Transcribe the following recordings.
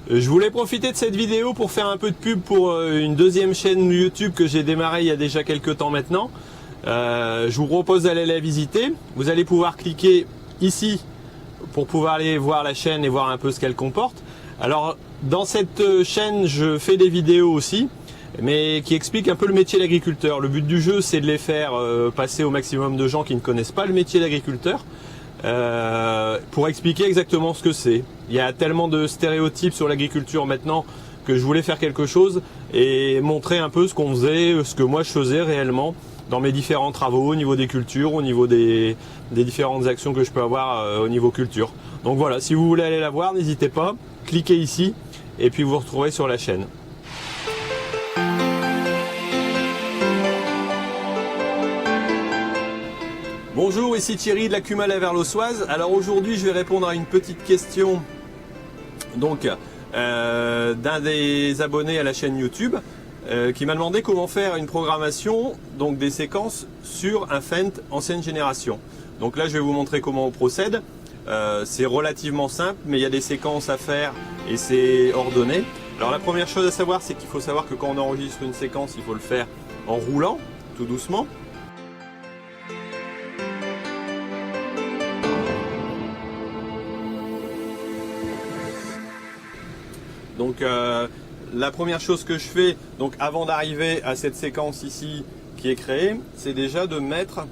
Je voulais profiter de cette vidéo pour faire un peu de pub pour une deuxième chaîne YouTube que j'ai démarré il y a déjà quelques temps maintenant. Je vous propose d'aller la visiter. Vous allez pouvoir cliquer ici pour pouvoir aller voir la chaîne et voir un peu ce qu'elle comporte. Alors dans cette chaîne je fais des vidéos aussi, mais qui expliquent un peu le métier d'agriculteur. Le but du jeu c'est de les faire passer au maximum de gens qui ne connaissent pas le métier d'agriculteur. Pour expliquer exactement ce que c'est. Il y a tellement de stéréotypes sur l'agriculture maintenant que je voulais faire quelque chose et montrer un peu ce qu'on faisait, ce que moi je faisais réellement dans mes différents travaux au niveau des cultures, au niveau des différentes actions que je peux avoir au niveau culture. Donc voilà, si vous voulez aller la voir, n'hésitez pas, cliquez ici et puis vous vous retrouverez sur la chaîne. Bonjour, ici Thierry de la Cuma la Verlosoise. Alors aujourd'hui je vais répondre à une petite question donc d'un des abonnés à la chaîne YouTube qui m'a demandé comment faire une programmation, donc des séquences sur un Fendt ancienne génération. Donc là je vais vous montrer comment on procède. C'est relativement simple, mais il y a des séquences à faire et c'est ordonné. Alors la première chose à savoir, c'est qu'il faut savoir que quand on enregistre une séquence, il faut le faire en roulant, tout doucement. Donc la première chose que je fais, donc avant d'arriver à cette séquence ici qui est créée, c'est déjà de mettre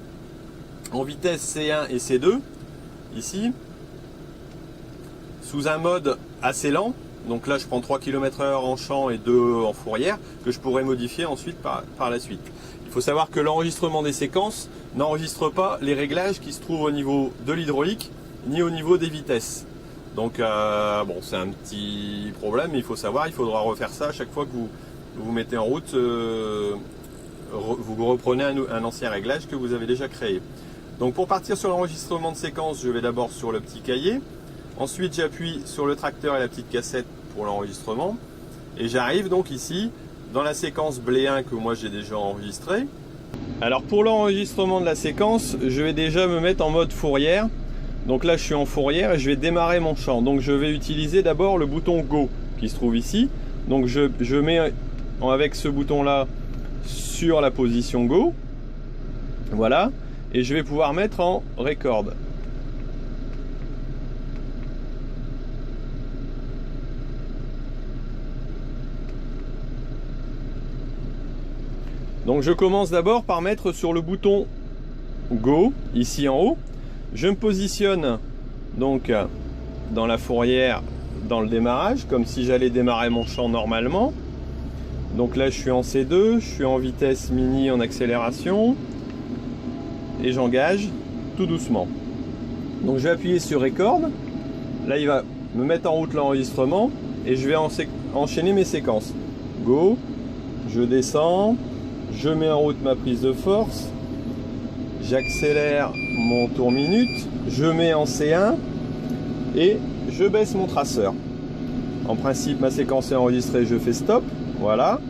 en vitesse C1 et C2 ici sous un mode assez lent. Donc là je prends 3 km/h en champ et 2 en fourrière que je pourrais modifier ensuite par la suite. Il faut savoir que l'enregistrement des séquences n'enregistre pas les réglages qui se trouvent au niveau de l'hydraulique ni au niveau des vitesses. Donc bon, c'est un petit problème, mais il faut savoir, il faudra refaire ça à chaque fois que vous mettez en route, vous reprenez un ancien réglage que vous avez déjà créé. Donc pour partir sur l'enregistrement de séquence, je vais d'abord sur le petit cahier, ensuite j'appuie sur le tracteur et la petite cassette pour l'enregistrement, et j'arrive donc ici dans la séquence blé 1 que moi j'ai déjà enregistré. Alors pour l'enregistrement de la séquence, je vais déjà me mettre en mode fourrière. Donc là je suis en fourrière et je vais démarrer mon champ. Donc je vais utiliser d'abord le bouton Go qui se trouve ici. Donc je mets avec ce bouton là sur la position Go. Voilà. Et je vais pouvoir mettre en Record. Donc je commence d'abord par mettre sur le bouton Go ici en haut. Je me positionne donc dans la fourrière, dans le démarrage, comme si j'allais démarrer mon champ normalement. Donc là je suis en C2, je suis en vitesse mini en accélération et j'engage tout doucement. Donc je vais appuyer sur Record. Là il va me mettre en route l'enregistrement et je vais enchaîner mes séquences. Go, je descends, je mets en route ma prise de force. J'accélère mon tour minute, je mets en C1 et je baisse mon traceur. En principe, ma séquence est enregistrée, je fais stop, voilà.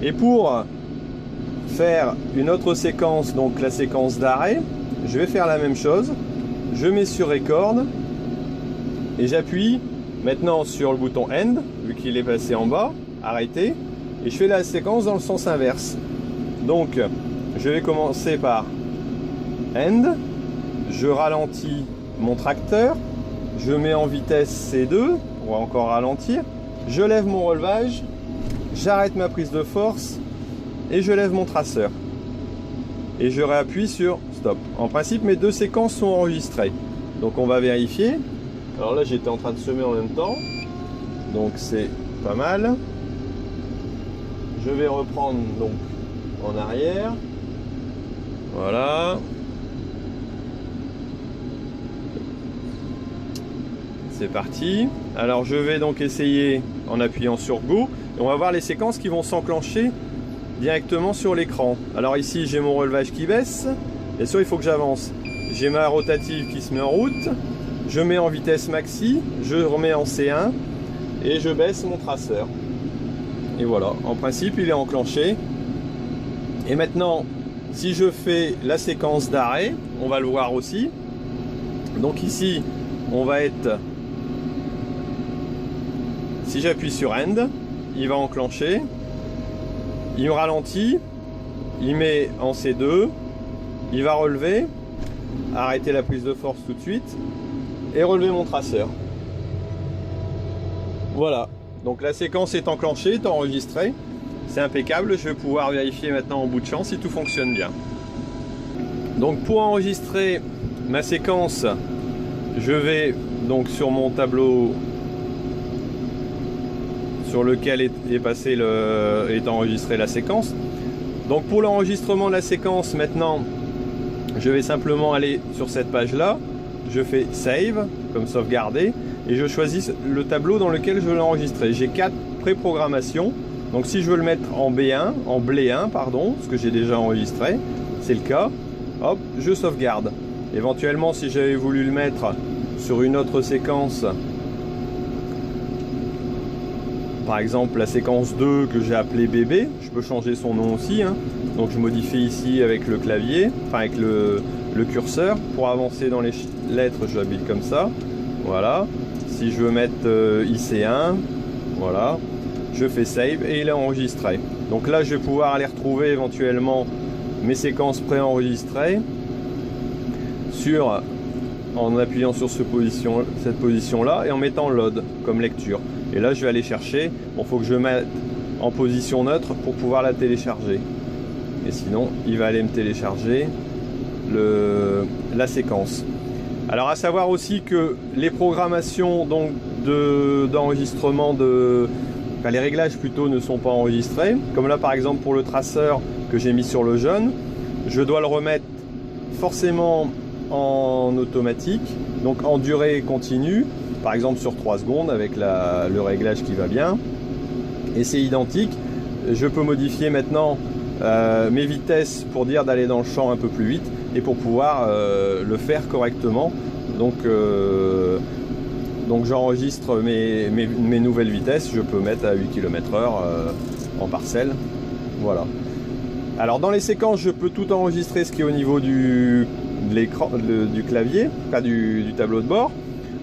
Et pour faire une autre séquence, donc la séquence d'arrêt, je vais faire la même chose. Je mets sur Record et j'appuie maintenant sur le bouton End, vu qu'il est passé en bas, arrêter, et je fais la séquence dans le sens inverse. Donc, je vais commencer par End, je ralentis mon tracteur, je mets en vitesse C2 pour encore ralentir, je lève mon relevage, j'arrête ma prise de force et je lève mon traceur. Et je réappuie sur stop. En principe, mes deux séquences sont enregistrées. Donc on va vérifier. Alors là, j'étais en train de semer en même temps. Donc c'est pas mal. Je vais reprendre donc en arrière. Voilà. C'est parti. Alors je vais donc essayer en appuyant sur Go. Et on va voir les séquences qui vont s'enclencher directement sur l'écran. Alors ici j'ai mon relevage qui baisse. Bien sûr il faut que j'avance. J'ai ma rotative qui se met en route. Je mets en vitesse maxi. Je remets en C1. Et je baisse mon traceur. Et voilà. En principe il est enclenché. Et maintenant si je fais la séquence d'arrêt, on va le voir aussi. Donc ici on va être Si j'appuie sur End, il va enclencher, il me ralentit, il met en C2, il va relever, arrêter la prise de force tout de suite et relever mon traceur. Voilà, donc la séquence est enclenchée, est enregistrée, c'est impeccable. Je vais pouvoir vérifier maintenant en bout de champ si tout fonctionne bien. Donc pour enregistrer ma séquence, je vais donc sur mon tableau sur lequel est enregistrée la séquence. Donc pour l'enregistrement de la séquence, maintenant je vais simplement aller sur cette page là, je fais save comme sauvegarder et je choisis le tableau dans lequel je veux l'enregistrer. J'ai 4 pré-programmations, donc si je veux le mettre en B1, en BLE1 pardon, ce que j'ai déjà enregistré, c'est le cas, hop, je sauvegarde. Éventuellement si j'avais voulu le mettre sur une autre séquence, par exemple la séquence 2 que j'ai appelée BB, je peux changer son nom aussi, hein. Donc je modifie ici avec le clavier, enfin avec le curseur. Pour avancer dans les lettres, je l'habille comme ça, voilà. Si je veux mettre IC1, voilà, je fais save et il est enregistré. Donc là je vais pouvoir aller retrouver éventuellement mes séquences préenregistrées en appuyant sur cette position là et en mettant load comme lecture. Et là je vais aller chercher, bon, faut que je mette en position neutre pour pouvoir la télécharger. Et sinon il va aller me télécharger la séquence. Alors à savoir aussi que les programmations donc d'enregistrement les réglages plutôt ne sont pas enregistrés. Comme là par exemple pour le traceur que j'ai mis sur le jaune, je dois le remettre forcément en automatique, donc en durée continue, par exemple sur 3 secondes avec le réglage qui va bien. Et c'est identique. Je peux modifier maintenant mes vitesses pour dire d'aller dans le champ un peu plus vite et pour pouvoir le faire correctement. Donc j'enregistre mes nouvelles vitesses, je peux mettre à 8 km/h en parcelle. Voilà. Alors dans les séquences, je peux tout enregistrer ce qui est au niveau de l'écran, du clavier, pas du tableau de bord.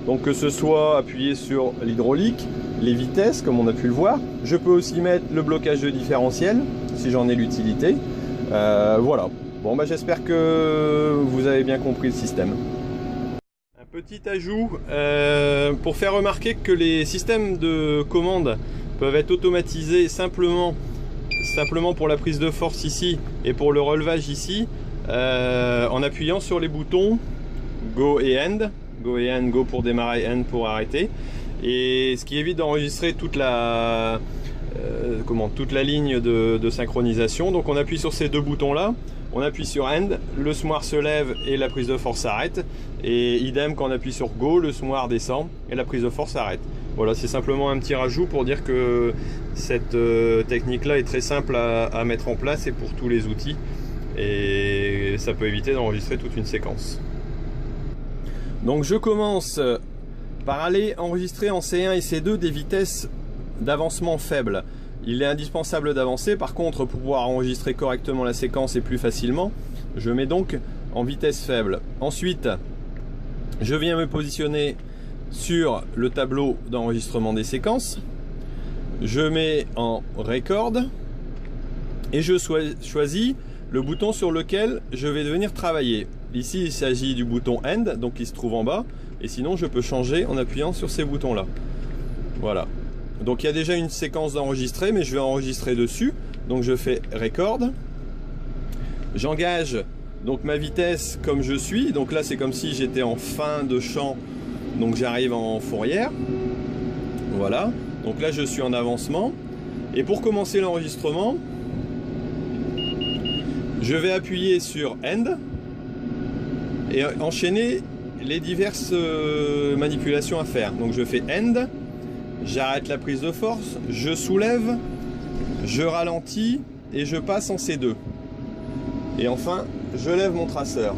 Donc que ce soit appuyer sur l'hydraulique, les vitesses comme on a pu le voir. Je peux aussi mettre le blocage de différentiel si j'en ai l'utilité. Voilà. Bon bah j'espère que vous avez bien compris le système. Un petit ajout pour faire remarquer que les systèmes de commande peuvent être automatisés simplement pour la prise de force ici et pour le relevage ici en appuyant sur les boutons Go et End. Go et End, Go pour démarrer, End pour arrêter. Et ce qui évite d'enregistrer toute la ligne de synchronisation. Donc on appuie sur ces deux boutons là, on appuie sur End, le semoir se lève et la prise de force s'arrête. Et idem quand on appuie sur Go, le semoir descend et la prise de force s'arrête. Voilà, c'est simplement un petit rajout pour dire que cette technique là est très simple à mettre en place et pour tous les outils. Et ça peut éviter d'enregistrer toute une séquence. Donc je commence par aller enregistrer en C1 et C2 des vitesses d'avancement faibles. Il est indispensable d'avancer, par contre pour pouvoir enregistrer correctement la séquence et plus facilement, je mets donc en vitesse faible. Ensuite, je viens me positionner sur le tableau d'enregistrement des séquences. Je mets en Record et je choisis le bouton sur lequel je vais venir travailler. Ici il s'agit du bouton End, donc il se trouve en bas, et sinon je peux changer en appuyant sur ces boutons là. Voilà, donc il y a déjà une séquence d'enregistrer, mais je vais enregistrer dessus. Donc je fais Record, j'engage donc ma vitesse comme je suis, donc là c'est comme si j'étais en fin de champ, donc j'arrive en fourrière. Voilà, donc là je suis en avancement, et pour commencer l'enregistrement je vais appuyer sur End et enchaîner les diverses manipulations à faire. Donc je fais End, j'arrête la prise de force, je soulève, je ralentis et je passe en C2. Et enfin, je lève mon traceur.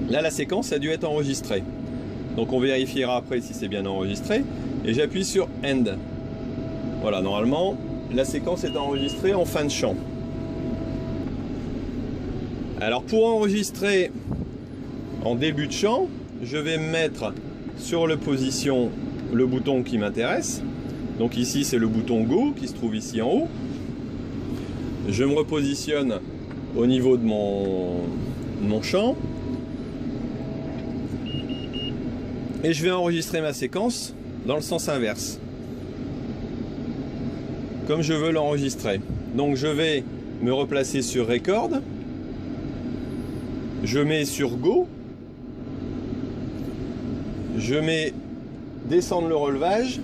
Là, la séquence a dû être enregistrée. Donc on vérifiera après si c'est bien enregistré. Et j'appuie sur End. Voilà, normalement, la séquence est enregistrée en fin de champ. Alors pour enregistrer en début de champ, je vais me mettre sur la position le bouton qui m'intéresse. Donc ici c'est le bouton Go qui se trouve ici en haut. Je me repositionne au niveau de mon champ. Et je vais enregistrer ma séquence dans le sens inverse, comme je veux l'enregistrer. Donc je vais me replacer sur Record. Je mets sur Go. Je mets descendre le relevage.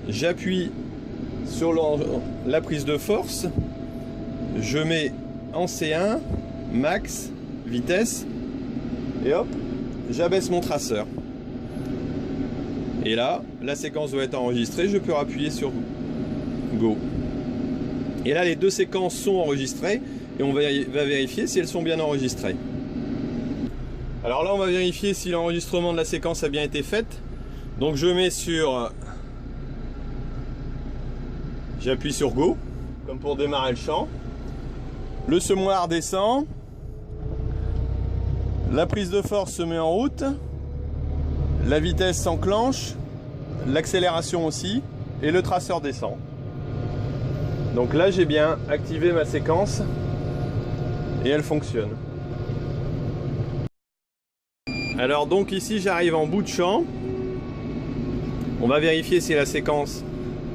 J'appuie sur la prise de force. Je mets en C1, max, vitesse. Et hop, j'abaisse mon traceur. Et là, la séquence doit être enregistrée. Je peux appuyer sur Go. Et là, les deux séquences sont enregistrées. Et on va vérifier si elles sont bien enregistrées. Alors là, on va vérifier si l'enregistrement de la séquence a bien été fait. Donc je mets sur... J'appuie sur Go, comme pour démarrer le chant. Le semoir descend. La prise de force se met en route. La vitesse s'enclenche. L'accélération aussi. Et le traceur descend. Donc là, j'ai bien activé ma séquence. Et elle fonctionne. Alors donc ici j'arrive en bout de champ. On va vérifier si la séquence,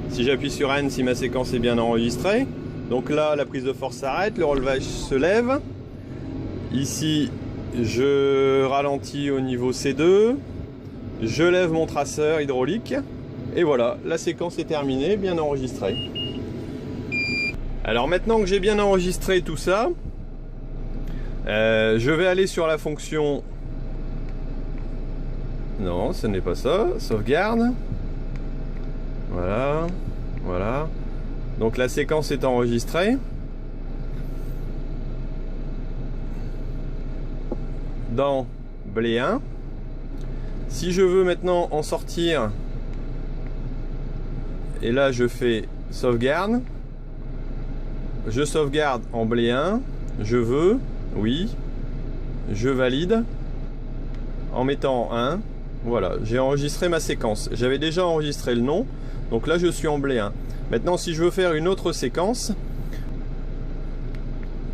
si j'appuie sur N, si ma séquence est bien enregistrée. Donc là la prise de force s'arrête, le relevage se lève. Ici je ralentis au niveau C2. Je lève mon traceur hydraulique. Et voilà, la séquence est terminée, bien enregistrée. Alors maintenant que j'ai bien enregistré tout ça, je vais aller sur la fonction... Non, ce n'est pas ça. Sauvegarde. Voilà. Voilà. Donc la séquence est enregistrée. Dans Blé 1. Si je veux maintenant en sortir, et là je fais sauvegarde. Je sauvegarde en Blé 1. Je veux. Oui. Je valide. En mettant 1. Voilà, j'ai enregistré ma séquence. J'avais déjà enregistré le nom, donc là je suis en Blé 1. Maintenant, si je veux faire une autre séquence,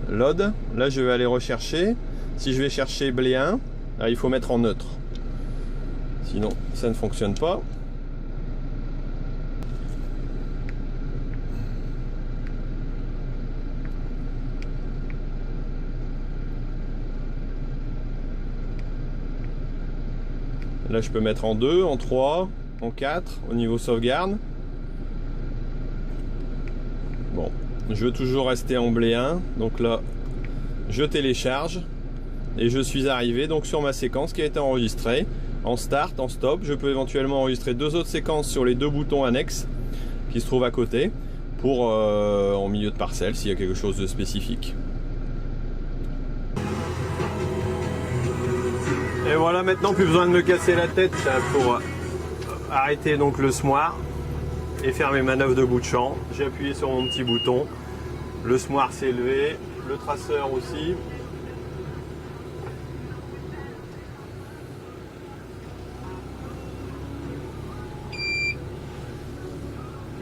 load, là je vais aller rechercher. Si je vais chercher Blé 1, là, il faut mettre en neutre. Sinon, ça ne fonctionne pas. Là, je peux mettre en 2, en 3, en 4, au niveau sauvegarde. Bon, je veux toujours rester en Blé 1. Donc là, je télécharge. Et je suis arrivé donc sur ma séquence qui a été enregistrée. En start, en stop. Je peux éventuellement enregistrer deux autres séquences sur les deux boutons annexes qui se trouvent à côté. Pour en milieu de parcelle, s'il y a quelque chose de spécifique. Et voilà, maintenant plus besoin de me casser la tête pour arrêter donc le semoir et faire mes manœuvres de bout de champ. J'ai appuyé sur mon petit bouton, le semoir s'est levé, le traceur aussi.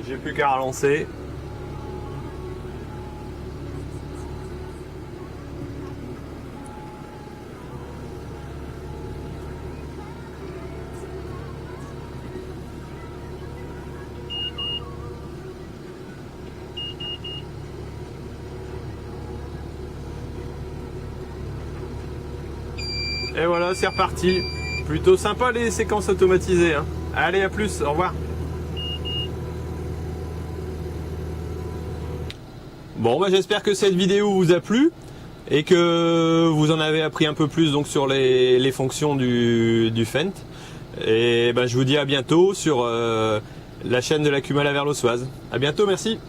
J'ai plus qu'à relancer. Et voilà, c'est reparti. Plutôt sympa les séquences automatisées, hein. Allez, à plus, au revoir. Bon, bah, j'espère que cette vidéo vous a plu et que vous en avez appris un peu plus donc, sur les fonctions du Fendt. Et bah, je vous dis à bientôt sur la chaîne de la Cumala Verlosoise. À bientôt, merci.